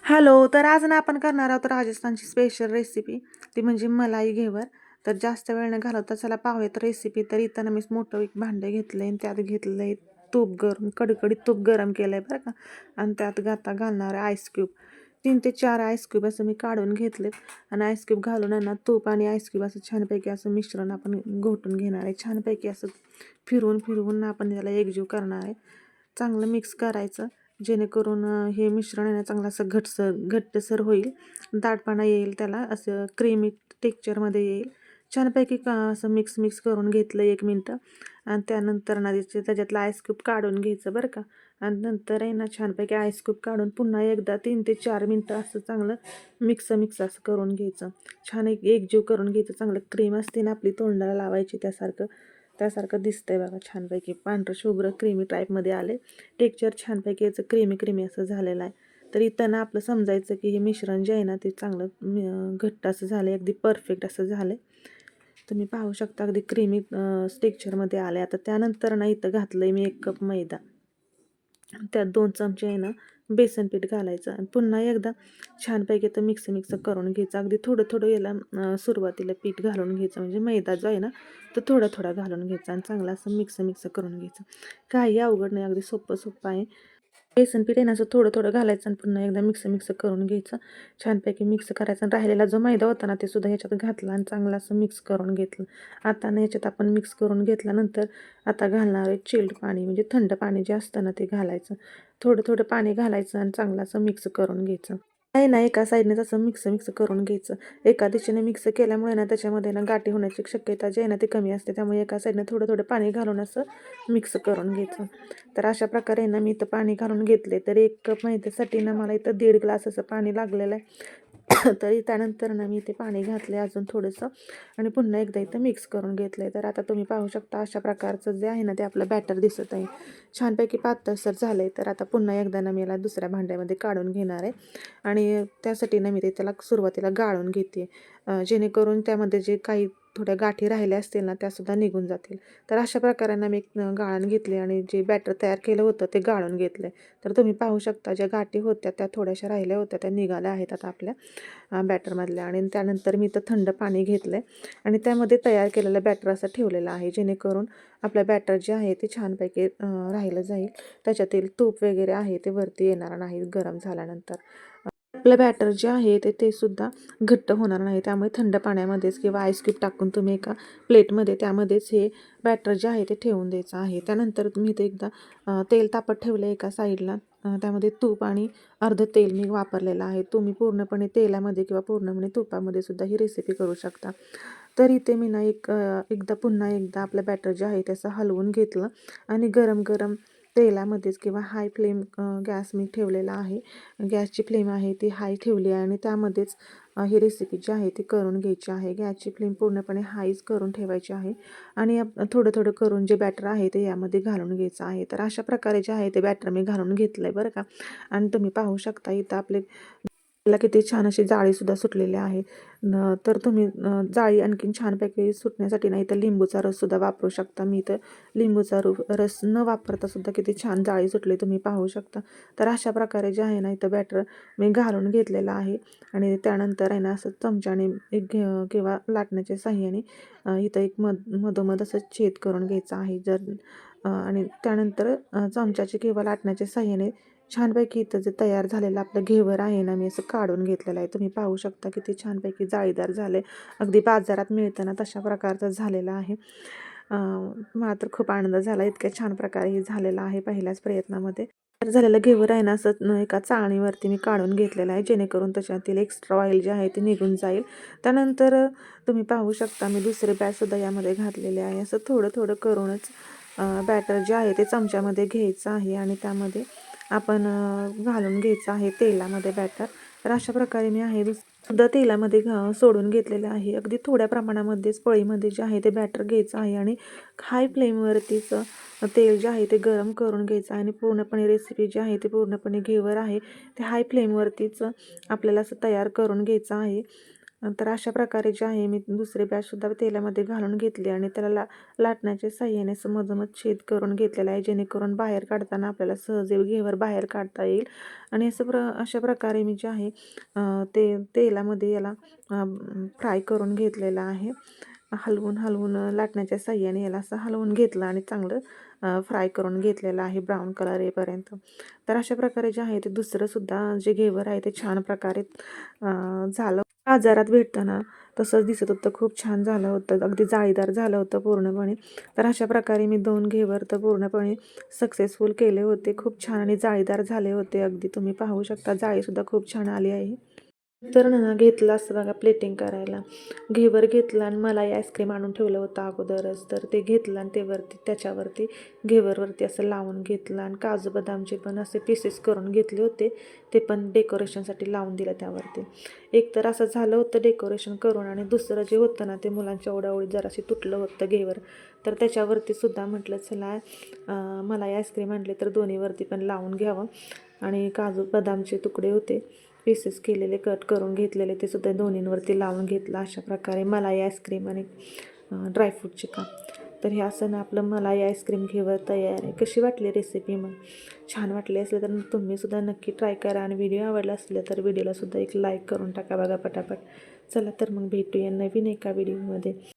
Hello. तर आज ना आपण करणार आहोत राजस्थानची स्पेशल रेसिपी. ती म्हणजे मलाई घेवर. तर जास्त वेळ न घालवता चला पाहूयात रेसिपी. तर इथं ना मी मोठं एक भांडं घेतलं आहे आणि त्यात घेतलं आहे तूप गरम, कडकडीत तूप गरम केलं आहे बरं का. आणि त्यात आता घालणार आहे आईस क्यूब. 3 ते 4 आईस क्यूब असं मी काढून घेतलेत. आणि आईस क्यूब घालून आहे ना तूप आणि आईस क्यूब असं छानपैकी असं मिश्रण आपण घोटून घेणार आहे. छानपैकी असं फिरवून फिरवून आपण त्याला एकजीव करणार आहे. चांगलं मिक्स करायचं, जेणेकरून हे मिश्रण आहे ना चांगलं असं घट्टसर होईल, दाटपणा येईल, त्याला असं क्रीमी टेक्स्चरमध्ये येईल. छानपैकी असं मिक्स करून घेतलं 1 मिनटं. आणि त्यानंतर ना त्याच्यातलं आईस क्यूब काढून घ्यायचं बरं का. आणि नंतर आहे ना छानपैकी आईस क्यूब काढून पुन्हा एकदा 3 ते 4 मिनटं असं चांगलं मिक्स असं करून घ्यायचं. छान एकजीव करून घ्यायचं. चांगलं क्रीम असते ना आपली तोंडाला लावायची त्यासारखं त्यासारखं दिसतंय बघा. छानपैकी पांढरं शुभ्र क्रीमी टाईपमध्ये आले. टेक्स्चर छानपैकी याचं क्रीमी असं झालेलं आहे. तर इथं ना आपलं समजायचं की हे मिश्रण जे आहे ना ते चांगलं घट्ट असं झालं, अगदी परफेक्ट असं झालं. तुम्ही पाहू शकता अगदी क्रीमी टेक्स्चरमध्ये आले. आता त्यानंतर ना इथं घातलं आहे मी 1 कप मैदा. त्यात 2 चमचे आहे ना बेसन पीठ घालायचं आणि पुन्हा एकदा छानपैकी तर मिक्स करून घ्यायचं. अगदी थोडं याला सुरुवातीला पीठ घालून घ्यायचं, म्हणजे मैदा जो आहे ना तो थोडा घालून घ्यायचा आणि चांगला असं मिक्स करून घ्यायचं. काही अवघड नाही, अगदी सोपं आहे. बेसन पीठ आहे ना असं थोडं घालायचं आणि पुन्हा एकदा मिक्स करून घ्यायचं. छानपैकी मिक्स करायचं आणि राहिलेला जो मैदा होता ना ते सुद्धा ह्याच्यात घातला आणि चांगलं असं मिक्स करून घेतलं. आता ना ह्याच्यात आपण मिक्स करून घेतल्यानंतर आता घालणार आहे चिल्ड पाणी, म्हणजे थंड पाणी जे असतं ना ते घालायचं. थोडं पाणी घालायचं आणि चांगलं असं मिक्स करून घ्यायचं. नाही ना एका साईडनेच असं मिक्स करून घ्यायचं. एका दिशेने मिक्स केल्यामुळे ना त्याच्यामध्ये ना गाठी होण्याची शक्यता जी आहे ना ती कमी असते. त्यामुळे एका साईडने थोडं पाणी घालून असं मिक्स करून घ्यायचं. तर अशा प्रकारे ना मी इथं पाणी घालून घेतले. तर 1 कप मैद्यासाठी ना मला इथं 1.5 ग्लास असं पाणी लागलेलं आहे. तरी त्यानंतर ना मी इथे पाणी घातले अजून थोडंसं आणि पुन्हा एकदा इथं मिक्स करून घेतलं आहे. तर आता तुम्ही पाहू शकता अशा प्रकारचं जे आहे ना ते आपलं बॅटर दिसत आहे. छानपैकी पातळसर झालं आहे. तर आता पुन्हा एकदा ना मी याला दुसऱ्या भांड्यामध्ये काढून घेणार आहे आणि त्यासाठी ना मी ते त्याला सुरुवातीला गाळून घेते, जेणेकरून त्यामध्ये जे काही थोड्या गाठी राहिल्या असतील ना त्यासुद्धा निघून जातील. तर अशा प्रकारानं मी गाळण घेतले आणि जे बॅटर तयार केलं होतं ते गाळून घेतलं. तर तुम्ही पाहू शकता ज्या गाठी होत्या त्या थोड्याशा राहिल्या होत्या, त्या निघाल्या आहेत आता आपल्या बॅटरमधल्या. आणि त्यानंतर मी इथं थंड पाणी घेतलं आहे आणि त्यामध्ये तयार केलेलं बॅटर असं ठेवलेलं आहे, जेणेकरून आपलं बॅटर जे आहे ते छानपैकी राहिलं जाईल. त्याच्यातील तूप वगैरे आहे ते वरती येणार नाही गरम झाल्यानंतर. आपलं बॅटर जे आहे ते सुद्धा घट्ट होणार नाही. त्यामुळे थंड पाण्यामध्येच किंवा आईस क्यूब टाकून तुम्ही एका प्लेटमध्ये त्यामध्येच हे बॅटर जे आहे ते ठेवून द्यायचं आहे. त्यानंतर तुम्ही ते एकदा तेल तापत ठेवलं एका साईडला. त्यामध्ये तूप आणि अर्धं तेल मी वापरलेलं आहे. तुम्ही पूर्णपणे तेलामध्ये किंवा पूर्णपणे तुपामध्ये सुद्धा ही रेसिपी करू शकता. तर इथे मी ना पुन्हा एकदा आपलं बॅटर जे आहे त्याचं हलवून घेतलं आणि गरम तेलामध्येच किंवा हाय फ्लेम गॅस मी ठेवलेला आहे. गॅसची फ्लेम आहे ती हाय ठेवली आहे आणि त्यामध्येच ही रेसिपी जी आहे ती करून घ्यायची आहे. गॅसची फ्लेम पूर्णपणे हायच करून ठेवायची आहे आणि थोडं करून जे बॅटर आहे ते यामध्ये घालून घ्यायचं आहे. तर अशा प्रकारे जे आहे ते बॅटर मी घालून घेतलं आहे बरं का. आणि तुम्ही पाहू शकता इथं आपले ला किती छान अशी जाळीसुद्धा सुटलेली आहे. तर तुम्ही जाळी आणखीन छानपैकी सुटण्यासाठी ना इथं लिंबूचा रससुद्धा वापरू शकता. मी इथं लिंबूचा रस न वापरता सुद्धा किती छान जाळी सुटली तुम्ही पाहू शकता. तर अशा प्रकारे जे आहे ना इथं बॅटर मी घालून घेतलेलं आहे आणि त्यानंतर आहे ना असं चमच्याने किंवा लाटण्याच्या साहाय्याने इथं एक मधोमध असं छेद करून घ्यायचा आहे. आणि त्यानंतर चमच्याचे किंवा लाटण्याच्या साहाय्याने छानपैकी इथं जे तयार झालेलं आपलं घेवर आहे ना मी असं काढून घेतलेलं आहे. तुम्ही पाहू शकता किती छानपैकी जाळीदार झाले, अगदी बाजारात मिळतं ना तशा प्रकारचं झालेलं आहे. मला तर खूप आनंद झाला, इतक्या छान प्रकारे हे झालेलं आहे पहिल्याच प्रयत्नामध्ये. तर झालेलं घेवर आहे ना असं एका चाळणीवरती मी काढून घेतलेलं आहे, जेणेकरून त्याच्यातील एक्स्ट्रा ऑइल जे आहे ते निघून जाईल. त्यानंतर तुम्ही पाहू शकता मी दुसरे बॅटसुद्धा यामध्ये घातलेले आहे. असं थोडं करूनच बॅटर जे आहे ते चमच्यामध्ये घ्यायचं आहे आणि त्यामध्ये आपण घालून घ्यायचं आहे तेलामध्ये बॅटर. तर अशा प्रकारे मी सुद्धा तेलामध्ये सोडून घेतलेलं आहे. अगदी थोड्या प्रमाणामध्येच पळीमध्ये जे आहे ते बॅटर घ्यायचं आहे आणि हाय फ्लेमवरतीच तेल जे आहे ते गरम करून घ्यायचं आहे आणि पूर्णपणे रेसिपी जी आहे ते पूर्णपणे घेवर आहे ते हाय फ्लेमवरतीच आपल्याला असं तयार करून घ्यायचं आहे. तर अशा प्रकारे जे आहे मी दुसरी बॅचसुद्धा तेलामध्ये घालून घेतली आणि त्याला लाटण्याच्या साहाय्याने असं मधोमध छेद करून घेतलेला आहे, जेणेकरून बाहेर काढताना आपल्याला सहज घेवर बाहेर काढता येईल. आणि अशा प्रकारे मी जे आहे तेलामध्ये याला फ्राय करून घेतलेला आहे. हलवून हलवून लाटण्याच्या साहाय्याने याला असं हलवून घेतलं आणि चांगलं फ्राय करून घेतलेलं आहे ब्राऊन कलर येईपर्यंत. तर अशा प्रकारे जे आहे ते दुसरंसुद्धा जे घेवर आहे ते छान प्रकारे झालं. बाजारात भेटताना तसंच दिसत होतं, खूप छान झालं होतं, अगदी जाळीदार झालं होतं पूर्णपणे. तर अशा प्रकारे मी 2 घेवर तर पूर्णपणे सक्सेसफुल केले होते. खूप छान आणि जाळीदार झाले होते. अगदी तुम्ही पाहू शकता, जाळीसुद्धा खूप छान आली आहे. तर ना घेतलं असं बघा प्लेटिंग करायला. घेवर घेतलं आणि मलाई आईस्क्रीम आणून ठेवलं होतं अगोदरच. तर ते घेतलं आणि त्याच्यावरती घेवरवरती असं लावून घेतलं आणि काजू बदामचे पण असे पीसेस करून घेतले होते. ते पण डेकोरेशनसाठी लावून दिलं त्यावरती. एक तर असं झालं होतं डेकोरेशन करून, आणि दुसरं जे होतं ना ते मुलांच्या ओढाओढीत जराशी तुटलं होतं घेवर. तर त्याच्यावरती सुद्धा म्हटलं चला मलाई आईस्क्रीम आणले तर दोन्हीवरती पण लावून घ्यावं. आणि काजू बदामचे तुकडे होते पीसेस केलेले, कट करून घेतलेले, ते सुद्धा दोन्हींवरती लावून घेतलं. अशा प्रकारे मलाई आईस्क्रीम आणि ड्रायफ्रूटचे का. तर हे असं ना आपलं मलाई आईस्क्रीम घेवर तयार आहे. कशी वाटली रेसिपी मग? छान वाटली असले तर तुम्हीसुद्धा नक्की ट्राय करा, आणि व्हिडिओ आवडला असले तर व्हिडिओलासुद्धा एक लाईक करून टाका बघा पटापट. चला तर मग भेटूया नवीन एका व्हिडिओमध्ये.